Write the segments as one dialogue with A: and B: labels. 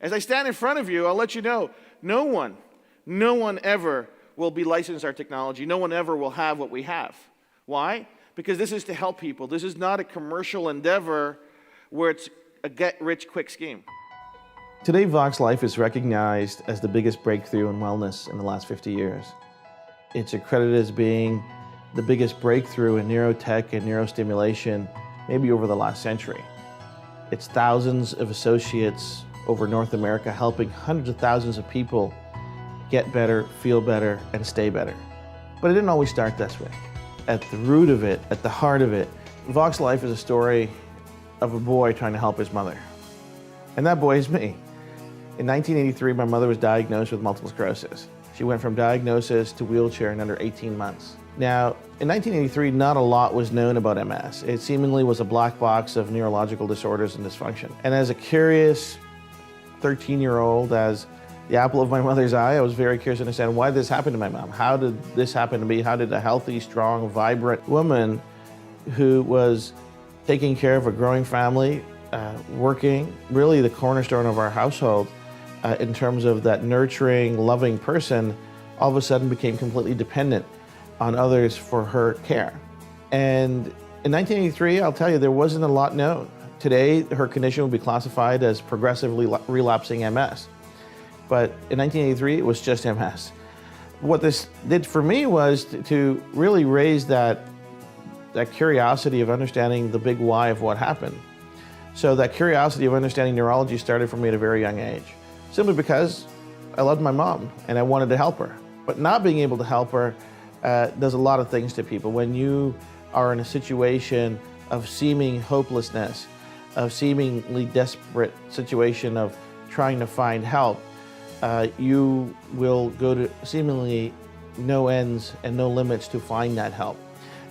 A: As I stand in front of you, I'll let you know, no one ever will be licensed our technology. No one ever will have what we have. Why? Because this is to help people. This is not a commercial endeavor where it's a get-rich-quick scheme. Today, VoxxLife is recognized as the biggest breakthrough in wellness in the last 50 years. It's accredited as being the biggest breakthrough in neurotech and neurostimulation maybe over the last century. It's thousands of associates over North America helping hundreds of thousands of people get better, feel better, and stay better. But it didn't always start this way. At the root of it, at the heart of it, VoxxLife is a story of a boy trying to help his mother. And that boy is me. In 1983, my mother was diagnosed with multiple sclerosis. She went from diagnosis to wheelchair in under 18 months. Now, in 1983, not a lot was known about MS. It seemingly was a black box of neurological disorders and dysfunction. And as a curious 13-year-old, as the apple of my mother's eye, I was very curious to understand why this happened to my mom. How did this happen to me? How did a healthy, strong, vibrant woman who was taking care of a growing family, working, really the cornerstone of our household, in terms of that nurturing, loving person, all of a sudden became completely dependent on others for her care. And in 1983, I'll tell you, there wasn't a lot known. Today, her condition would be classified as progressively relapsing MS. But in 1983, it was just MS. What this did for me was to really raise that curiosity of understanding the big why of what happened. So that curiosity of understanding neurology started for me at a very young age, simply because I loved my mom and I wanted to help her. But not being able to help her does a lot of things to people. When you are in a situation of seeming hopelessness, of seemingly desperate situation of trying to find help, you will go to seemingly no ends and no limits to find that help.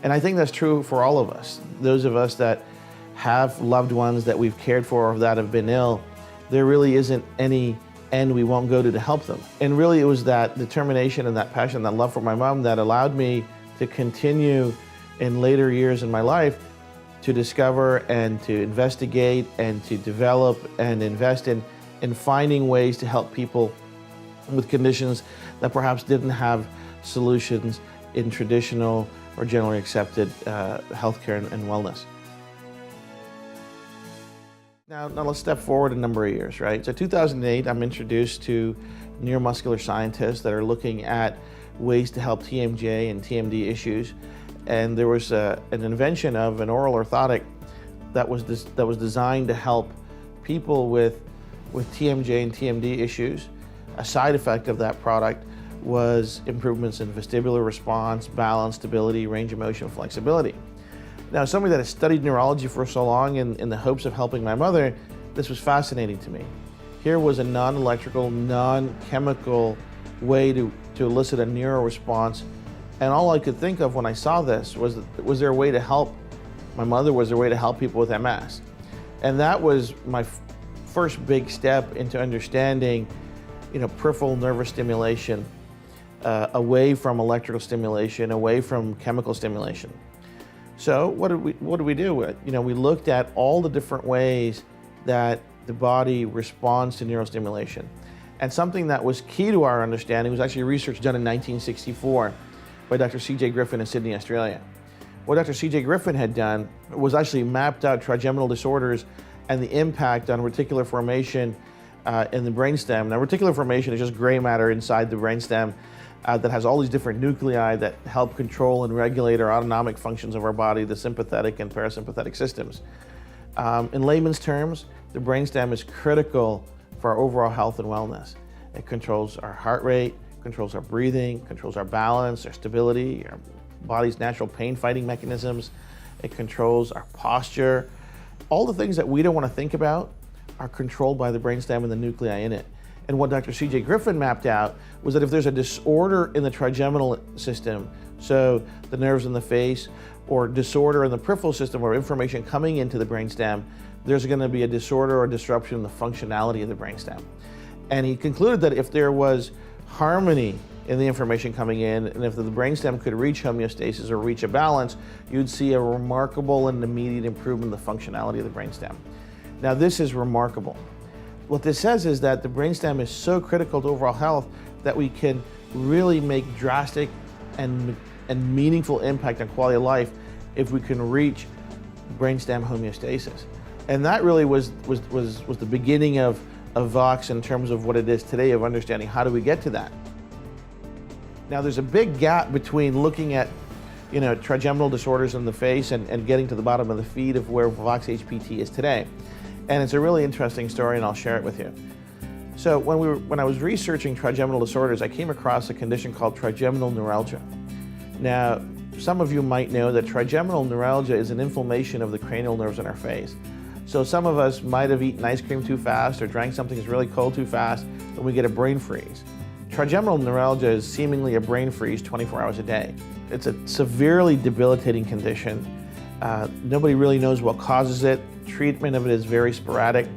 A: And I think that's true for all of us. Those of us that have loved ones that we've cared for or that have been ill, there really isn't any end we won't go to help them. And really it was that determination and that passion, that love for my mom that allowed me to continue in later years in my life to discover and to investigate and to develop and invest in finding ways to help people with conditions that perhaps didn't have solutions in traditional or generally accepted healthcare and wellness. Now let's step forward a number of years, right? So 2008, I'm introduced to neuromuscular scientists that are looking at ways to help TMJ and TMD issues. And there was an invention of an oral orthotic that was designed to help people with TMJ and TMD issues. A side effect of that product was improvements in vestibular response, balance, stability, range of motion, flexibility. Now, as somebody that has studied neurology for so long in the hopes of helping my mother, this was fascinating to me. Here was a non-electrical, non-chemical way to elicit a neuro response. And all I could think of when I saw this was there a way to help my mother? Was there a way to help people with MS? And that was my first big step into understanding, peripheral nervous stimulation, away from electrical stimulation, away from chemical stimulation. So what do we do? We looked at all the different ways that the body responds to neurostimulation. And something that was key to our understanding was actually research done in 1964 by Dr. C.J. Griffin in Sydney, Australia. What Dr. C.J. Griffin had done was actually mapped out trigeminal disorders and the impact on reticular formation in the brainstem. Now, reticular formation is just gray matter inside the brainstem that has all these different nuclei that help control and regulate our autonomic functions of our body, the sympathetic and parasympathetic systems. In layman's terms, the brainstem is critical for our overall health and wellness. It controls our heart rate, controls our breathing, controls our balance, our stability, our body's natural pain-fighting mechanisms. It controls our posture. All the things that we don't want to think about are controlled by the brainstem and the nuclei in it. And what Dr. C.J. Griffin mapped out was that if there's a disorder in the trigeminal system, so the nerves in the face, or disorder in the peripheral system or information coming into the brainstem, there's going to be a disorder or disruption in the functionality of the brainstem. And he concluded that if there was harmony in the information coming in, and if the brainstem could reach homeostasis or reach a balance, you'd see a remarkable and immediate improvement in the functionality of the brainstem. Now, this is remarkable. What this says is that the brainstem is so critical to overall health that we can really make drastic and meaningful impact on quality of life if we can reach brainstem homeostasis. And that really was the beginning of Vox in terms of what it is today, of understanding how do we get to that. Now there's a big gap between looking at trigeminal disorders in the face and getting to the bottom of the feet of where Vox HPT is today. And it's a really interesting story, and I'll share it with you. So when I was researching trigeminal disorders, I came across a condition called trigeminal neuralgia. Now, some of you might know that trigeminal neuralgia is an inflammation of the cranial nerves in our face. So some of us might have eaten ice cream too fast or drank something that's really cold too fast, and we get a brain freeze. Trigeminal neuralgia is seemingly a brain freeze 24 hours a day. It's a severely debilitating condition. Nobody really knows what causes it. Treatment of it is very sporadic,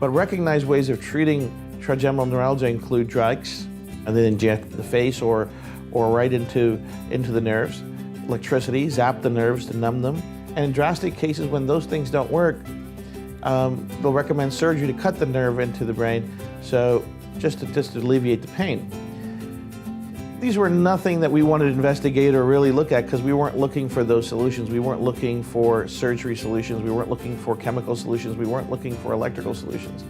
A: but recognized ways of treating trigeminal neuralgia include drugs, and then inject the face or right into the nerves, electricity, zap the nerves to numb them, and in drastic cases when those things don't work, they'll recommend surgery to cut the nerve into the brain, so just to alleviate the pain. These were nothing that we wanted to investigate or really look at because we weren't looking for those solutions. We weren't looking for surgery solutions. We weren't looking for chemical solutions. We weren't looking for electrical solutions.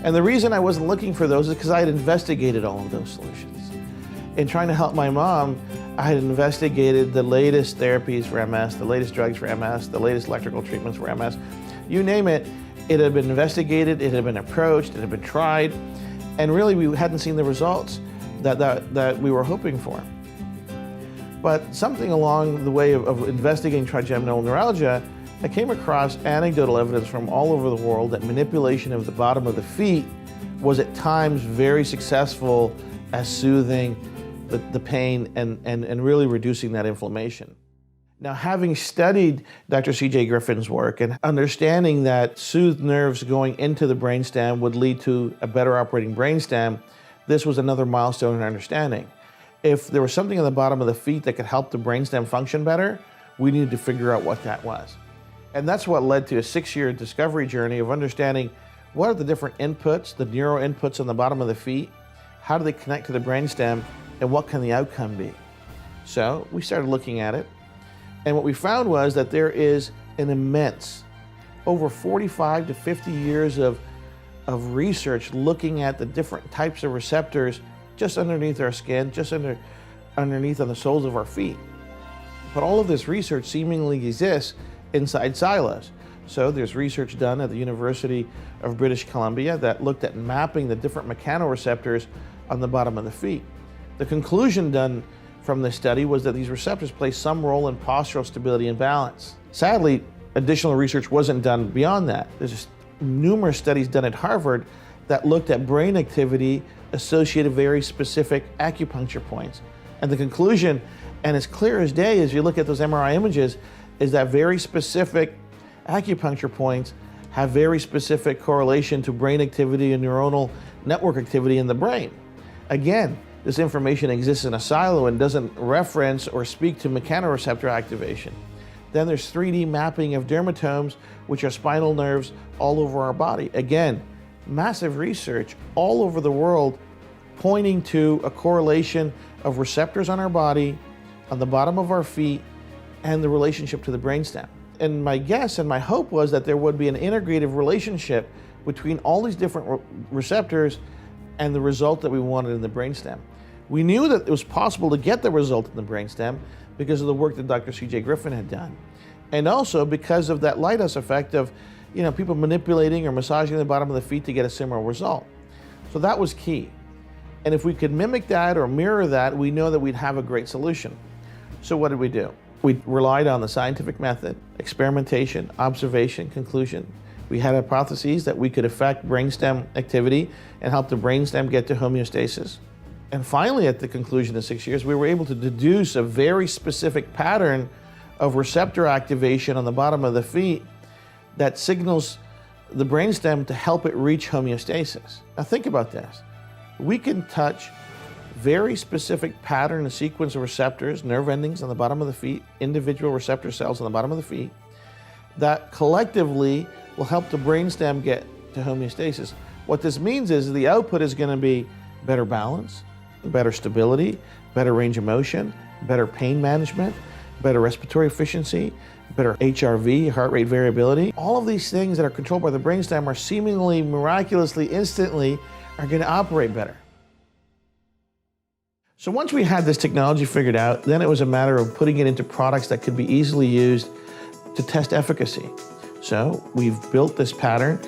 A: And the reason I wasn't looking for those is because I had investigated all of those solutions. In trying to help my mom, I had investigated the latest therapies for MS, the latest drugs for MS, the latest electrical treatments for MS. You name it, it had been investigated, it had been approached, it had been tried, and really we hadn't seen the results that we were hoping for. But something along the way of investigating trigeminal neuralgia, I came across anecdotal evidence from all over the world that manipulation of the bottom of the feet was at times very successful at soothing the pain and really reducing that inflammation. Now, having studied Dr. C.J. Griffin's work and understanding that soothed nerves going into the brainstem would lead to a better operating brainstem, this was another milestone in understanding. If there was something on the bottom of the feet that could help the brainstem function better, we needed to figure out what that was. And that's what led to a 6-year discovery journey of understanding what are the different inputs, the neuro inputs on the bottom of the feet, how do they connect to the brainstem, and what can the outcome be? So we started looking at it, and what we found was that there is an immense, over 45 to 50 years of research looking at the different types of receptors just underneath our skin, just underneath on the soles of our feet. But all of this research seemingly exists inside silos. So there's research done at the University of British Columbia that looked at mapping the different mechanoreceptors on the bottom of the feet. The conclusion done from this study was that these receptors play some role in postural stability and balance. Sadly, additional research wasn't done beyond that. There's numerous studies done at Harvard that looked at brain activity associated with very specific acupuncture points. And the conclusion, and it's clear as day as you look at those MRI images, is that very specific acupuncture points have very specific correlation to brain activity and neuronal network activity in the brain. Again, this information exists in a silo and doesn't reference or speak to mechanoreceptor activation. Then there's 3D mapping of dermatomes, which are spinal nerves all over our body. Again, massive research all over the world pointing to a correlation of receptors on our body, on the bottom of our feet, and the relationship to the brainstem. And my guess and my hope was that there would be an integrative relationship between all these different receptors and the result that we wanted in the brainstem. We knew that it was possible to get the result in the brainstem because of the work that Dr. C.J. Griffin had done. And also because of that lighthouse effect of people manipulating or massaging the bottom of the feet to get a similar result. So that was key. And if we could mimic that or mirror that, we know that we'd have a great solution. So what did we do? We relied on the scientific method, experimentation, observation, conclusion. We had hypotheses that we could affect brainstem activity and help the brainstem get to homeostasis. And finally, at the conclusion of 6 years, we were able to deduce a very specific pattern of receptor activation on the bottom of the feet that signals the brainstem to help it reach homeostasis. Now think about this. We can touch very specific pattern and sequence of receptors, nerve endings on the bottom of the feet, individual receptor cells on the bottom of the feet, that collectively will help the brainstem get to homeostasis. What this means is the output is going to be better balance, better stability, better range of motion, better pain management, better respiratory efficiency, better HRV, heart rate variability. All of these things that are controlled by the brainstem are seemingly, miraculously, instantly are going to operate better. So once we had this technology figured out, then it was a matter of putting it into products that could be easily used to test efficacy. So we've built this pattern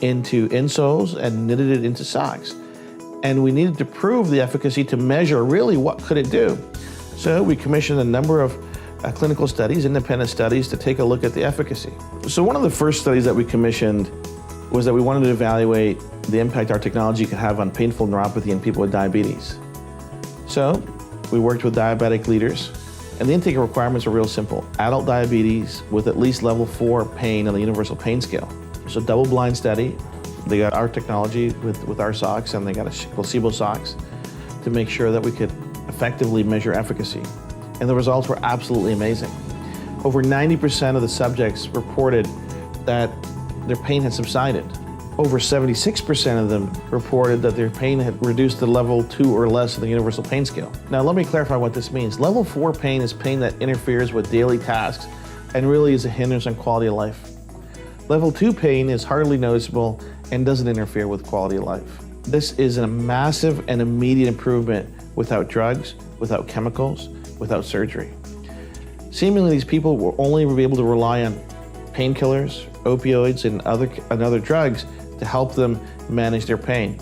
A: into insoles and knitted it into socks. And we needed to prove the efficacy to measure really what could it do. So we commissioned a number of clinical studies, independent studies, to take a look at the efficacy. So one of the first studies that we commissioned was that we wanted to evaluate the impact our technology could have on painful neuropathy in people with diabetes. So we worked with diabetic leaders, and the intake requirements are real simple. Adult diabetes with at least level 4 pain on the universal pain scale. It's a double-blind study. They got our technology with our socks, and they got a placebo socks to make sure that we could effectively measure efficacy. And the results were absolutely amazing. Over 90% of the subjects reported that their pain had subsided. Over 76% of them reported that their pain had reduced to level 2 or less of the universal pain scale. Now let me clarify what this means. Level 4 pain is pain that interferes with daily tasks and really is a hindrance on quality of life. Level 2 pain is hardly noticeable and doesn't interfere with quality of life. This is a massive and immediate improvement without drugs, without chemicals, without surgery. Seemingly these people will only be able to rely on painkillers, opioids, and other drugs to help them manage their pain.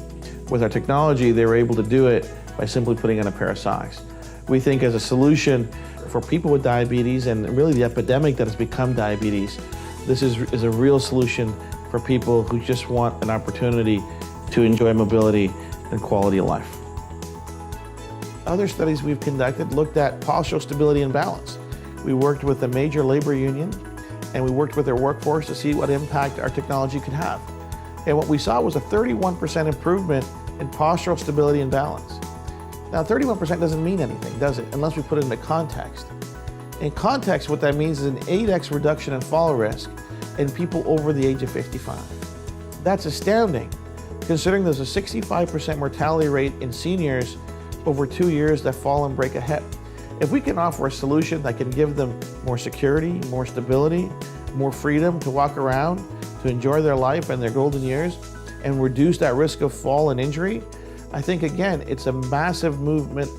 A: With our technology, they were able to do it by simply putting on a pair of socks. We think as a solution for people with diabetes and really the epidemic that has become diabetes, this is a real solution for people who just want an opportunity to enjoy mobility and quality of life. Other studies we've conducted looked at postural stability and balance. We worked with a major labor union and we worked with their workforce to see what impact our technology could have. And what we saw was a 31% improvement in postural stability and balance. Now 31% doesn't mean anything, does it? Unless we put it into context. In context, what that means is an 8x reduction in fall risk in people over the age of 55. That's astounding, considering there's a 65% mortality rate in seniors over 2 years that fall and break a hip. If we can offer a solution that can give them more security, more stability, more freedom to walk around, to enjoy their life and their golden years, and reduce that risk of fall and injury, I think, again, it's a massive movement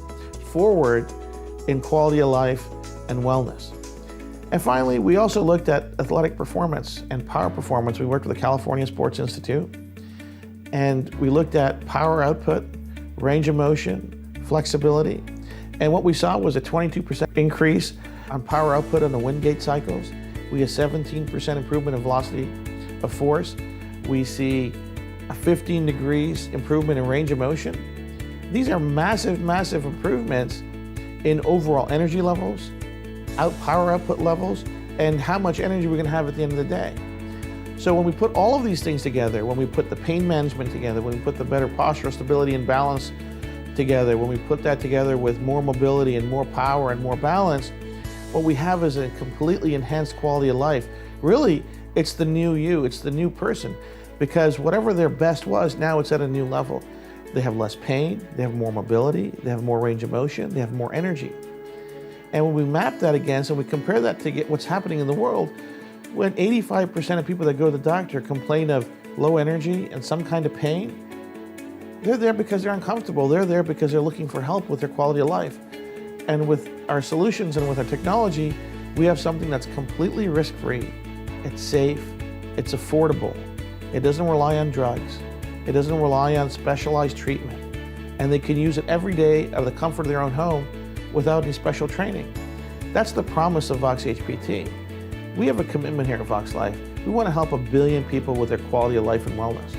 A: forward in quality of life and wellness. And finally, we also looked at athletic performance and power performance. We worked with the California Sports Institute, and we looked at power output, range of motion, flexibility. And what we saw was a 22% increase on power output on the Wingate cycles. We had 17% improvement in velocity of force. We see a 15 degrees improvement in range of motion. These are massive, massive improvements in overall energy levels, power output levels, and how much energy we're going to have at the end of the day. So when we put all of these things together, when we put the pain management together, when we put the better postural stability and balance together, when we put that together with more mobility and more power and more balance, what we have is a completely enhanced quality of life. Really, it's the new you, it's the new person, because whatever their best was, now it's at a new level. They have less pain, they have more mobility, they have more range of motion, they have more energy. And when we map that against and we compare that to what's happening in the world, when 85% of people that go to the doctor complain of low energy and some kind of pain, they're there because they're uncomfortable. They're there because they're looking for help with their quality of life. And with our solutions and with our technology, we have something that's completely risk-free. It's safe, it's affordable. It doesn't rely on drugs. It doesn't rely on specialized treatment. And they can use it every day out of the comfort of their own home without any special training. That's the promise of VoxxHPT. We have a commitment here at VoxxLife. We want to help 1 billion people with their quality of life and wellness.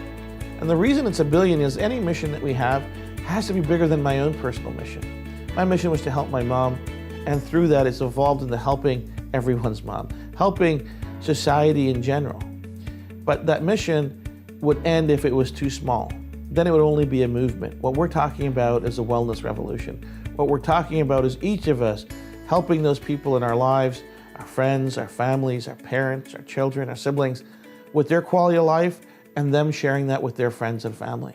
A: And the reason it's 1 billion is any mission that we have has to be bigger than my own personal mission. My mission was to help my mom, and through that it's evolved into helping everyone's mom, helping society in general. But that mission would end if it was too small. Then it would only be a movement. What we're talking about is a wellness revolution. What we're talking about is each of us helping those people in our lives, our friends, our families, our parents, our children, our siblings, with their quality of life and them sharing that with their friends and family.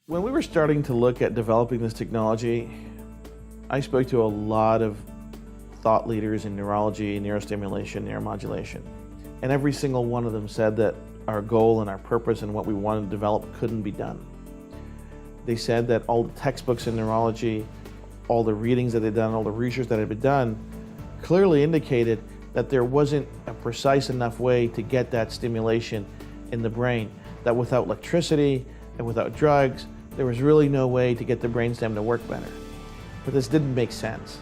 A: When we were starting to look at developing this technology, I spoke to a lot of thought leaders in neurology, neurostimulation, neuromodulation, and every single one of them said that our goal and our purpose and what we wanted to develop couldn't be done. They said that all the textbooks in neurology, all the readings that they'd done, all the research that had been done, clearly indicated that there wasn't a precise enough way to get that stimulation in the brain, that without electricity and without drugs, there was really no way to get the brainstem to work better. But this didn't make sense.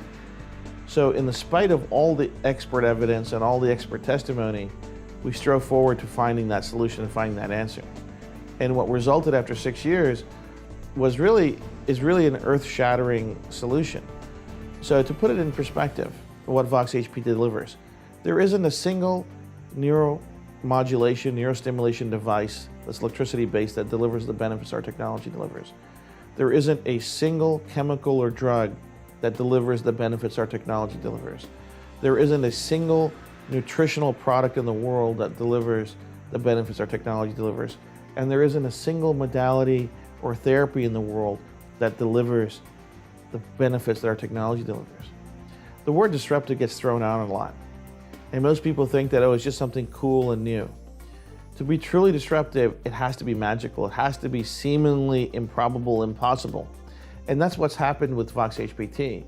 A: So in the spite of all the expert evidence and all the expert testimony, we strove forward to finding that solution and finding that answer. And what resulted after 6 years is really an earth-shattering solution. So to put it in perspective, what VoxxHP delivers, there isn't a single neuromodulation, neurostimulation device that's electricity-based that delivers the benefits our technology delivers. There isn't a single chemical or drug that delivers the benefits our technology delivers. There isn't a single nutritional product in the world that delivers the benefits our technology delivers. And there isn't a single modality or therapy in the world that delivers the benefits that our technology delivers. The word disruptive gets thrown out a lot. And most people think that, oh, it's just something cool and new. To be truly disruptive, it has to be magical. It has to be seemingly improbable, impossible. And that's what's happened with VoxxHPT.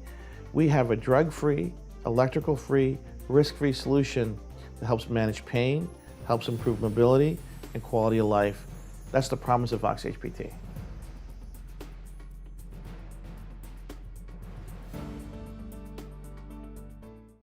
A: We have a drug-free, electrical-free, risk-free solution that helps manage pain, helps improve mobility and quality of life. That's the promise of VoxxHPT.